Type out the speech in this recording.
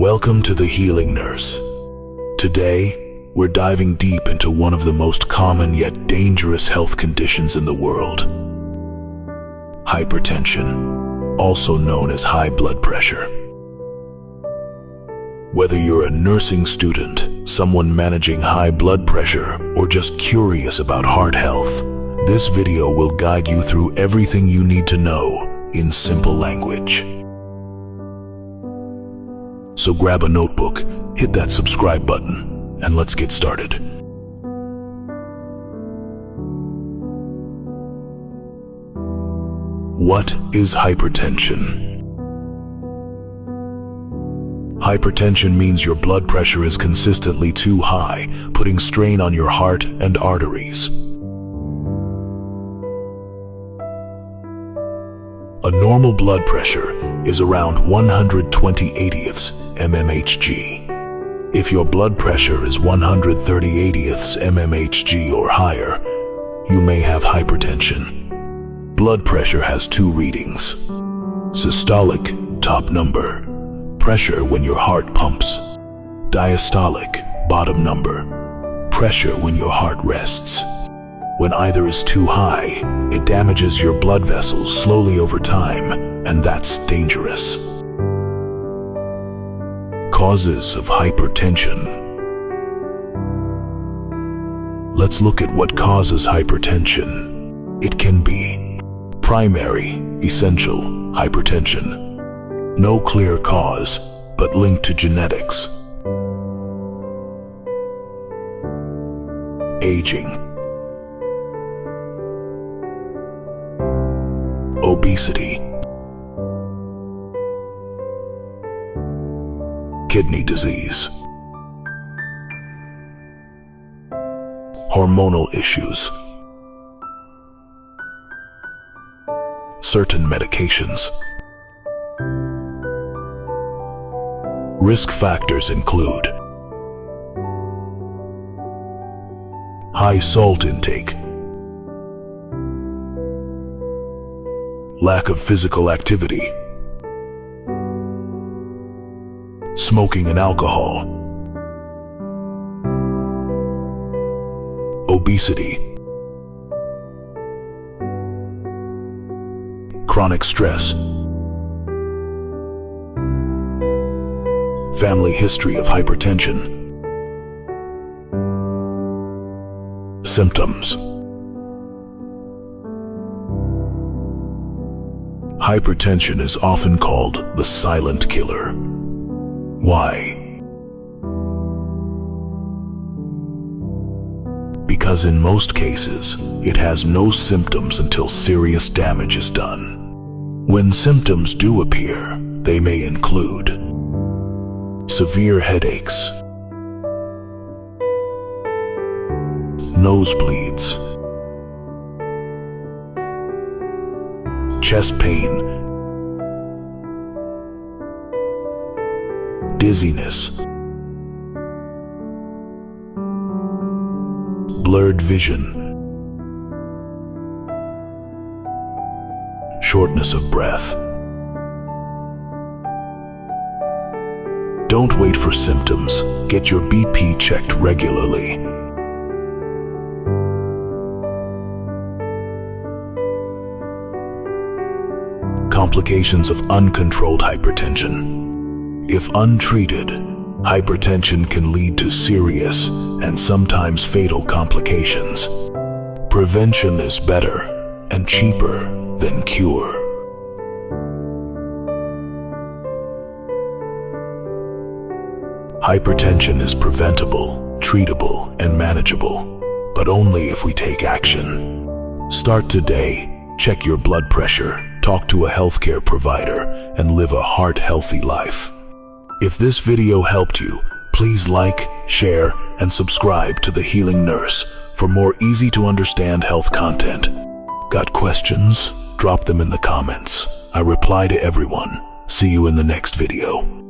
Welcome to the Healing Nurse. Today, we're diving deep into one of the most common yet dangerous health conditions in the world. Hypertension, also known as high blood pressure. Whether you're a nursing student, someone managing high blood pressure, or just curious about heart health, this video will guide you through everything you need to know in simple language. So grab a notebook, hit that subscribe button, and let's get started. What is hypertension? Hypertension means your blood pressure is consistently too high, putting strain on your heart and arteries. A normal blood pressure is around 120/80ths mmHg. If your blood pressure is 130/80ths mmHg or higher, you may have hypertension. Blood pressure has two readings. Systolic, top number, pressure when your heart pumps. Diastolic, bottom number, pressure when your heart rests. When either is too high, it damages your blood vessels slowly over time, and that's dangerous. Causes of hypertension. Let's look at what causes hypertension. It can be primary, essential hypertension. No clear cause, but linked to genetics. Aging. Obesity. Kidney disease. Hormonal issues. Certain medications. Risk factors include high salt intake, lack of physical activity, smoking and alcohol, obesity, chronic stress, family history of hypertension. Symptoms. Hypertension is often called the silent killer. Why? Because in most cases, it has no symptoms until serious damage is done. When symptoms do appear, they may include severe headaches, nosebleeds, chest pain, dizziness, blurred vision, shortness of breath. Don't wait for symptoms. Get your BP checked regularly. Complications of uncontrolled hypertension. If untreated, hypertension can lead to serious and sometimes fatal complications. Prevention is better and cheaper than cure. Hypertension is preventable, treatable, and manageable, but only if we take action. Start today. Check your blood pressure, talk to a healthcare provider, and live a heart-healthy life. If this video helped you, please like, share, and subscribe to The Healing Nurse for more easy-to-understand health content. Got questions? Drop them in the comments. I reply to everyone. See you in the next video.